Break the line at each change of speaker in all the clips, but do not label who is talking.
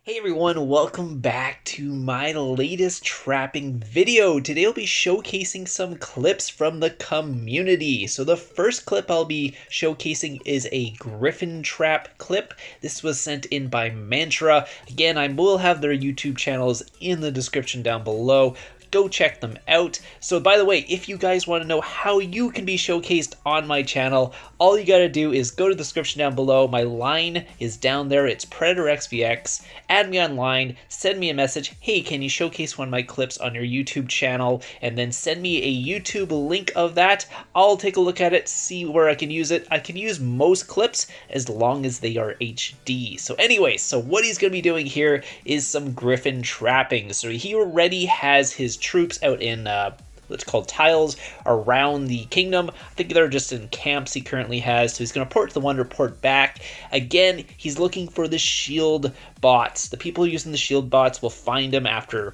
Hey everyone, welcome back to my latest trapping video. Today I'll be showcasing some clips from the community. So the first clip I'll be showcasing is a Gryphon trap clip. This was sent in by Mantra. Again, I will have their YouTube channels in the description down below. Go check them out. So by the way, if you guys want to know how you can be showcased on my channel, all you gotta do is go to the description down below. My line is down there. It's Predatorxvx. Add me online, send me a message. Hey, can you showcase one of my clips on your YouTube channel? And then send me a YouTube link of that. I'll take a look at it, see where I can use it. I can use most clips as long as they are HD. So anyway, so what he's gonna be doing here is some Gryphon trapping. So he already has his troops out in what's called tiles around the kingdom. I think they're just in camps he currently has. So he's going to port to the one, report back. Again, he's looking for the shield bots. The people using the shield bots will find him after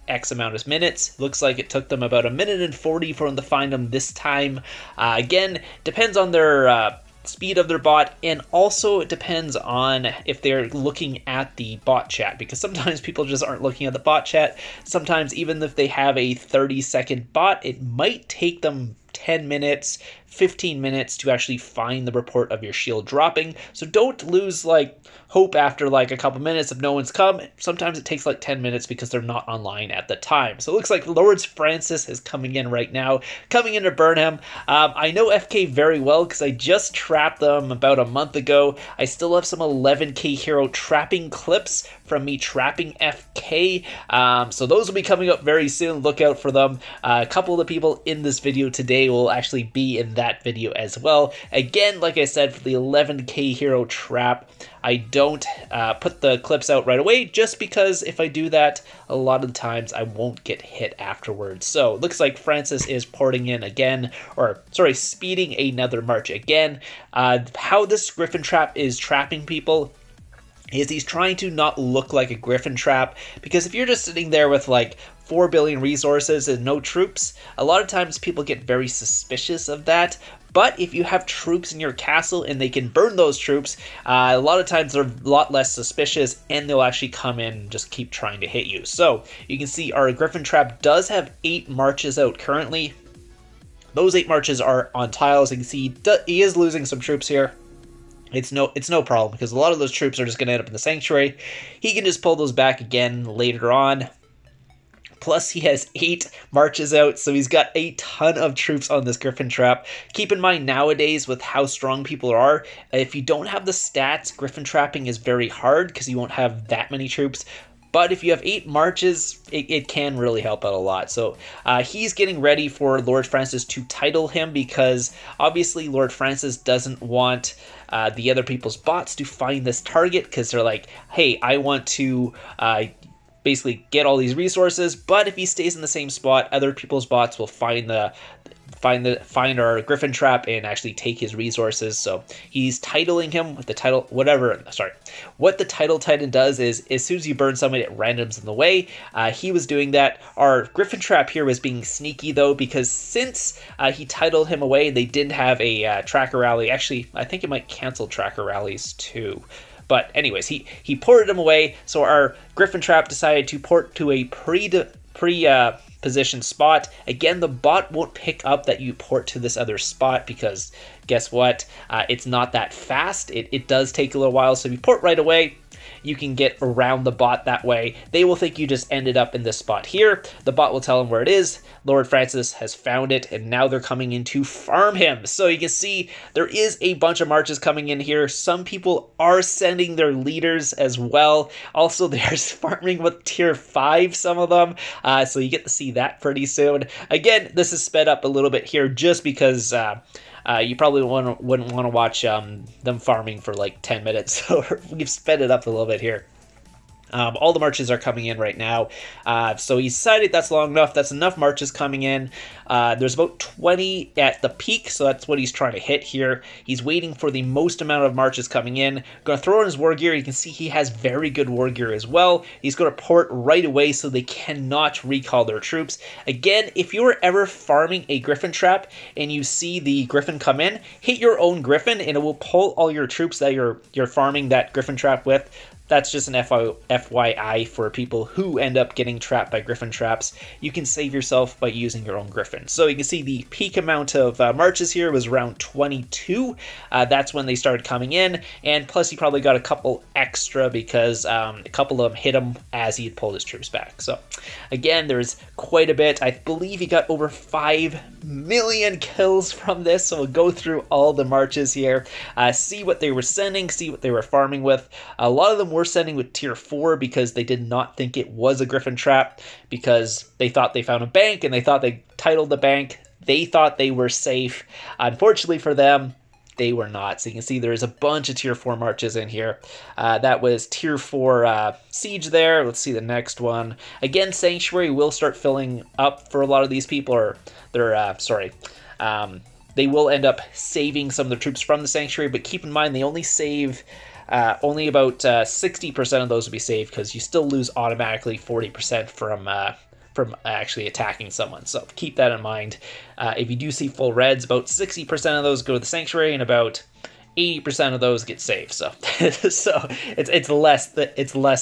X amount of minutes. Looks like it took them about 1:40 for them to find him this time. Again, depends on their speed of their bot, and also it depends on if they're looking at the bot chat, because sometimes people just aren't looking at the bot chat. Sometimes even if they have a 30-second bot, it might take them 10 minutes, 15 minutes to actually find the report of your shield dropping. So don't lose hope after a couple minutes if no one's come. Sometimes it takes 10 minutes because they're not online at the time. So it looks like Lord Francis is coming in right now, coming in to burn him. I know FK very well because I just trapped them about a month ago. I still have some 11k hero trapping clips from me trapping FK. So those will be coming up very soon. Look out for them. A couple of the people in this video today will actually be in that video as well. Again, like I said, for the 11k hero trap, I don't put the clips out right away, just because if I do that, a lot of the times I won't get hit afterwards. So looks like Francis is porting in again, or sorry, speeding another march again. How this Gryphon trap is trapping people is he's trying to not look like a Gryphon trap, because if you're just sitting there with 4 billion resources and no troops, a lot of times people get very suspicious of that. But if you have troops in your castle and they can burn those troops, a lot of times they're a lot less suspicious, and they'll actually come in and just keep trying to hit you. So you can see our Gryphon trap does have 8 marches out currently. Those 8 marches are on tiles. You can see he is losing some troops here. It's no problem, because a lot of those troops are just going to end up in the sanctuary. He can just pull those back again later on. Plus, he has 8 marches out, so he's got a ton of troops on this Gryphon trap. Keep in mind, nowadays, with how strong people are, if you don't have the stats, Gryphon trapping is very hard, because you won't have that many troops. But if you have 8 marches, it can really help out a lot. So he's getting ready for Lord Francis to title him, because obviously Lord Francis doesn't want the other people's bots to find this target, because they're like, hey, I want to basically get all these resources. But if he stays in the same spot, other people's bots will find our Gryphon trap and actually take his resources. So he's titling him with the title, what the title titan does is, as soon as you burn someone, it randoms in the way. He was doing that. Our Gryphon trap here was being sneaky though, because since he titled him away, they didn't have a tracker rally. Actually, I think it might cancel tracker rallies too. But anyways, he ported him away, so our Gryphon trap decided to port to a pre-positioned spot. Again, the bot won't pick up that you port to this other spot, because guess what? It's not that fast. It does take a little while, so if you port right away, you can get around the bot that way. They will think you just ended up in this spot here. The bot will tell them where it is. Lord Francis has found it, and now they're coming in to farm him. So you can see there is a bunch of marches coming in here. Some people are sending their leaders as well. Also, they're farming with tier 5, some of them. So you get to see that pretty soon. Again, this is sped up a little bit here just because you probably wouldn't want to watch them farming for 10 minutes, so we've sped it up a little bit here. All the marches are coming in right now. So he decided that's long enough. That's enough marches coming in. There's about 20 at the peak, so that's what he's trying to hit here. He's waiting for the most amount of marches coming in. Going to throw in his war gear. You can see he has very good war gear as well. He's going to port right away so they cannot recall their troops. Again, if you are ever farming a Gryphon trap and you see the Gryphon come in, hit your own Gryphon and it will pull all your troops that you're farming that Gryphon trap with. that's just an FYI for people who end up getting trapped by Gryphon traps. You can save yourself by using your own Gryphon. So you can see the peak amount of marches here was around 22. That's when they started coming in, and plus he probably got a couple extra because a couple of them hit him as he had pulled his troops back. So again, there's quite a bit. I believe he got over 5 million kills from this, so we'll go through all the marches here, see what they were sending, see what they were farming with. A lot of them were sending with tier 4 because they did not think it was a Gryphon trap, because they thought they found a bank and they thought they titled the bank. They thought they were safe. Unfortunately for them, they were not. So you can see there's a bunch of tier 4 marches in here. That was tier 4 siege there. Let's see the next one. Again, sanctuary will start filling up for a lot of these people, or they're they will end up saving some of the troops from the sanctuary, but keep in mind they only save only about 60% of those will be saved, because you still lose automatically 40% from actually attacking someone. So keep that in mind. If you do see full reds, about 60% of those go to the sanctuary, and about 80% of those get saved. So, so it's less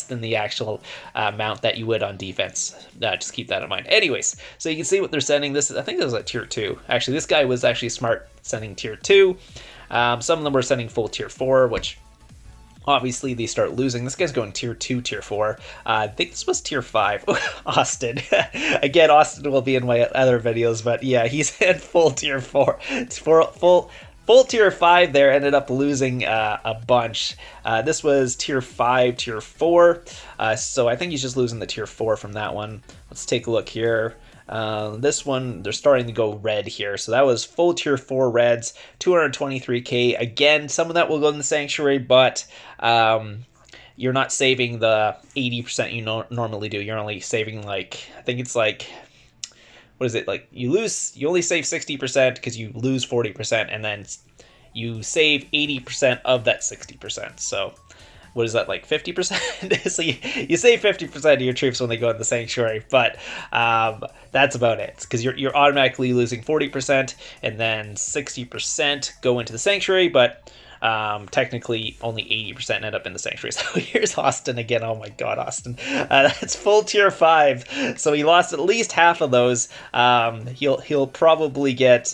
than the actual amount that you would on defense. Just keep that in mind. Anyways, so you can see what they're sending. I think this was at tier 2. Actually, this guy was actually smart sending tier 2. Some of them were sending full tier 4, which obviously they start losing. This guy's going tier 2, tier 4. I think this was tier 5. Austin. Again, Austin will be in my other videos, but yeah, he's at full tier 4. It's full tier 5 there, ended up losing a bunch. This was tier 5, tier 4. So I think he's just losing the tier 4 from that one. Let's take a look here. This one, they're starting to go red here. So that was full tier 4 reds, 223k. Again, some of that will go in the sanctuary, but you're not saving the 80% you normally do. You're only saving, like, I think it's like, what is it, like, you only save 60% because you lose 40%, and then you save 80% of that 60%. So what is that, like 50%? So you save 50% of your troops when they go in the sanctuary, but that's about it, because you're automatically losing 40%, and then 60% go into the sanctuary, but technically only 80% end up in the sanctuary. So here's Austin again. Oh my god, Austin. That's full tier 5. So he lost at least half of those. He'll probably get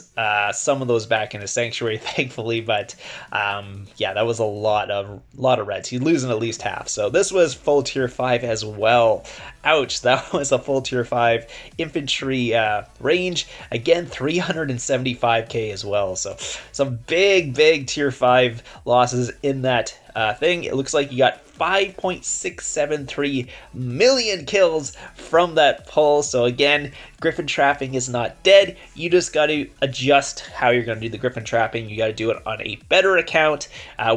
some of those back in his sanctuary, thankfully, but yeah, that was a lot of reds. He's losing at least half. So this was full tier 5 as well. Ouch, that was a full tier 5 infantry range. Again, 375k as well. So some big tier 5 losses in that thing. It looks like you got 5.673 million kills from that pull. So again, Gryphon trapping is not dead. You just got to adjust how you're going to do the Gryphon trapping. You got to do it on a better account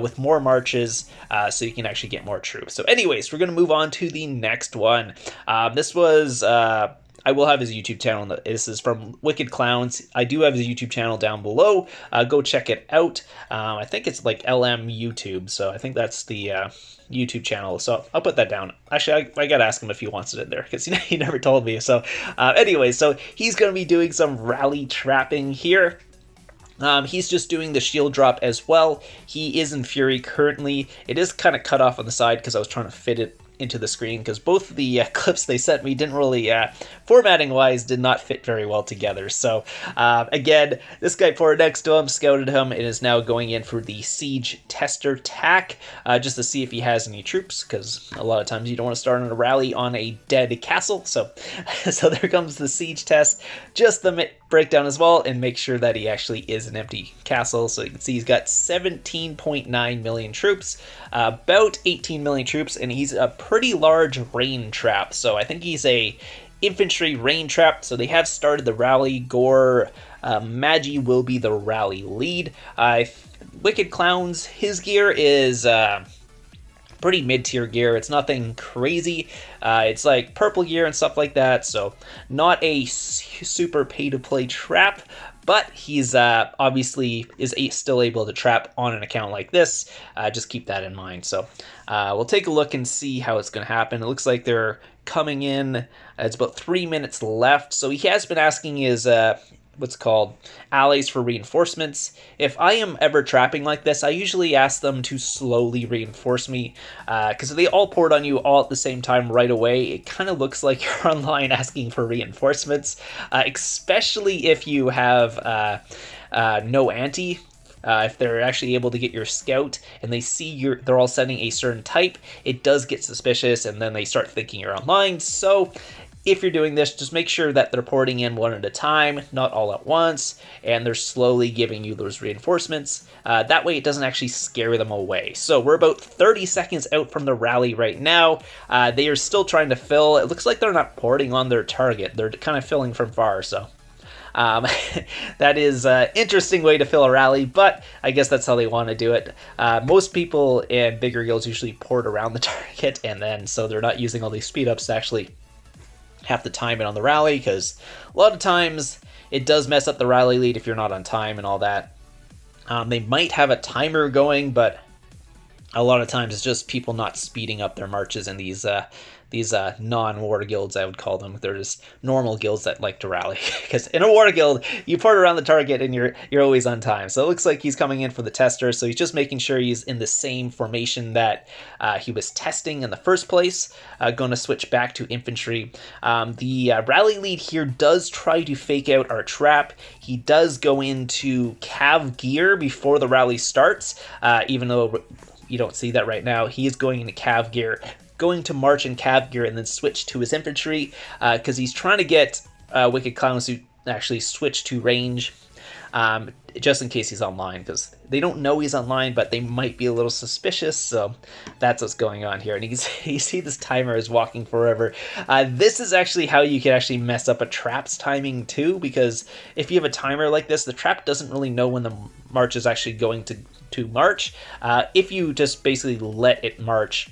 with more marches, so you can actually get more troops. So anyways, we're going to move on to the next one. This was I will have his YouTube channel. This is from Wicked Clowns. I do have his YouTube channel down below. Go check it out. I think it's like LM YouTube, so I think that's the YouTube channel. So I'll put that down. Actually, I got to ask him if he wants it in there, because he never told me. So anyway, so he's going to be doing some rally trapping here. He's just doing the shield drop as well. He is in Fury currently. It is kind of cut off on the side because I was trying to fit it into the screen, because both of the clips they sent me didn't really, formatting wise, did not fit very well together. So again, this guy poured next to him, scouted him, and is now going in for the siege tester tack, just to see if he has any troops, because a lot of times you don't want to start on a rally on a dead castle. So so there comes the siege test, just the breakdown as well, and make sure that he actually is an empty castle. So you can see he's got 17.9 million troops, about 18 million troops, and he's a pretty large rain trap. So I think he's a infantry rain trap. So they have started the rally. Gore Magi will be the rally lead. Wicked Clowns, his gear is pretty mid-tier gear. It's nothing crazy. It's like purple gear and stuff like that, so not a super pay-to-play trap, but he's obviously is still able to trap on an account like this. Just keep that in mind. So we'll take a look and see how it's going to happen. It looks like they're coming in. It's about 3 minutes left. So he has been asking his what's called allies for reinforcements. If I am ever trapping like this, I usually ask them to slowly reinforce me, because if they all port on you all at the same time right away, it kind of looks like you're online asking for reinforcements, especially if you have no anti. If they're actually able to get your scout and they see they're all sending a certain type, it does get suspicious, and then they start thinking you're online. So if you're doing this, just make sure that they're porting in one at a time, not all at once, and they're slowly giving you those reinforcements. That way it doesn't actually scare them away. So we're about 30 seconds out from the rally right now. They are still trying to fill. It looks like they're not porting on their target. They're kind of filling from far, so... that is an interesting way to fill a rally, but I guess that's how they want to do it. Most people in bigger guilds usually port around the target, and then so they're not using all these speed ups to actually have to time it on the rally, because a lot of times it does mess up the rally lead if you're not on time and all that. They might have a timer going, but a lot of times it's just people not speeding up their marches in these non-war guilds, I would call them. They're just normal guilds that like to rally. Because in a war guild, you port around the target and you're always on time. So it looks like he's coming in for the tester, so he's just making sure he's in the same formation that he was testing in the first place. Going to switch back to infantry. The rally lead here does try to fake out our trap. He does go into cav gear before the rally starts, even though you don't see that right now. He is going into cav gear, going to march in cav gear, and then switch to his infantry, because he's trying to get Wicked Clowns to actually switch to range, just in case he's online, because they don't know he's online, but they might be a little suspicious. So that's what's going on here. And you see this timer is walking forever. This is actually how you can actually mess up a trap's timing too, because if you have a timer like this, the trap doesn't really know when the march is actually going to march. If you just basically let it march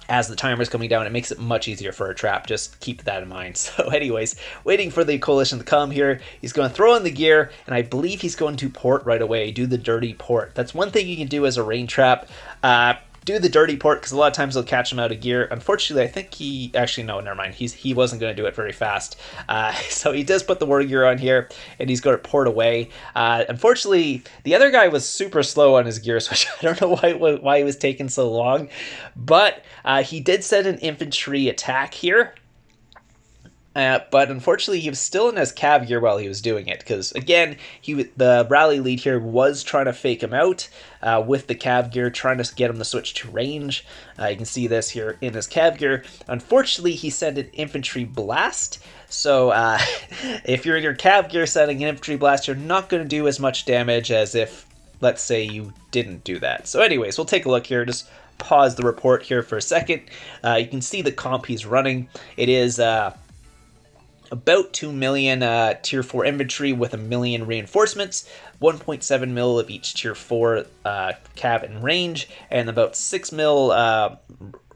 as the timer is coming down, it makes it much easier for a trap. Just keep that in mind. So anyways, waiting for the coalition to come here. He's going to throw in the gear, and I believe he's going to port right away, do the dirty port. That's one thing you can do as a rain trap. Do the dirty port, because a lot of times they'll catch him out of gear. Unfortunately, I think he... Actually, no, never mind. He wasn't going to do it very fast. So he does put the war gear on here, and he's going to port away. Unfortunately, the other guy was super slow on his gear switch. I don't know why he was taking so long. But he did set an infantry attack here. But unfortunately, he was still in his cav gear while he was doing it, because again, the rally lead here was trying to fake him out with the cav gear, trying to get him to switch to range. You can see this here in his cav gear. Unfortunately, he sent an infantry blast. So if you're in your cav gear setting an infantry blast, you're not going to do as much damage as if, let's say, you didn't do that. So anyways, we'll take a look here. Just pause the report here for a second. You can see the comp he's running. It is... about 2 million tier 4 infantry with 1 million reinforcements, 1.7 mil of each tier 4 cav and range, and about 6 mil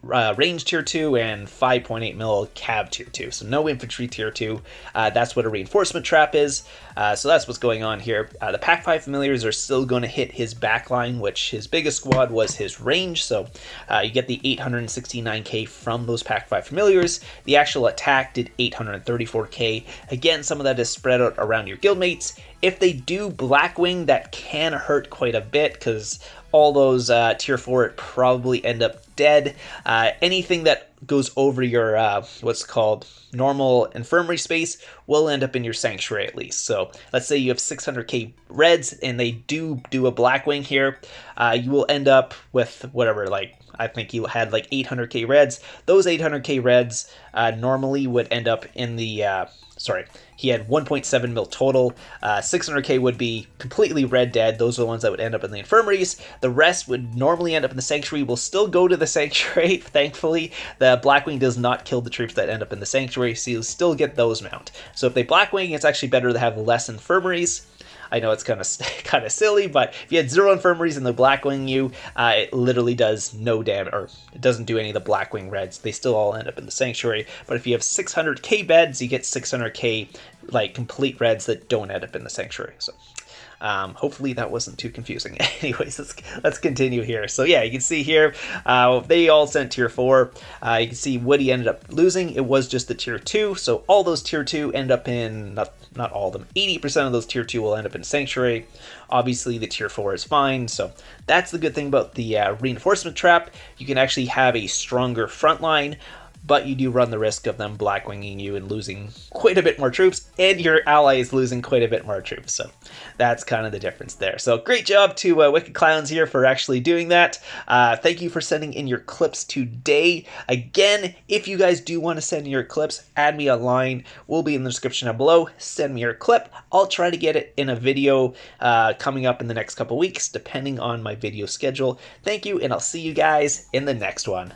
range tier 2 and 5.8 mil cav tier 2. So no infantry tier 2. That's what a reinforcement trap is. So that's what's going on here. The Pack 5 familiars are still going to hit his backline, which his biggest squad was his range. So you get the 869k from those Pack 5 familiars. The actual attack did 834k. Again, some of that is spread out around your guildmates. If they do Blackwing, that can hurt quite a bit, because all those tier 4 probably end up dead. Anything that goes over your what's called normal infirmary space will end up in your sanctuary at least. So let's say you have 600k reds and they do a Blackwing here, you will end up with whatever, like I think you had like 800k reds. Those 800k reds normally would end up in the sorry, he had 1.7 mil total. 600k would be completely red dead. Those are the ones that would end up in the infirmaries. The rest would normally end up in the sanctuary. Will still go to the sanctuary, thankfully. The Blackwing does not kill the troops that end up in the sanctuary, so you'll still get those mount. So if they Blackwing, it's actually better to have less infirmaries. I know it's kind of silly, but if you had 0 infirmaries and the Blackwing you, it literally does no damage, or it doesn't do any of the Blackwing reds. They still all end up in the sanctuary. But if you have 600k beds, you get 600k like complete reds that don't end up in the sanctuary. So Hopefully that wasn't too confusing. Anyways, let's continue here. So yeah, you can see here, they all sent tier 4. You can see Woody ended up losing. It was just the tier 2, so all those tier 2 end up in, not all of them, 80% of those tier 2 will end up in Sanctuary. Obviously the tier 4 is fine, so that's the good thing about the reinforcement trap. You can actually have a stronger front line, but you do run the risk of them blackwinging you and losing quite a bit more troops, and your ally is losing quite a bit more troops. So that's kind of the difference there. So great job to Wicked Clowns here for actually doing that. Thank you for sending in your clips today. Again, if you guys do want to send in your clips, add me online. We'll be in the description down below. Send me your clip. I'll try to get it in a video coming up in the next couple weeks, depending on my video schedule. Thank you, and I'll see you guys in the next one.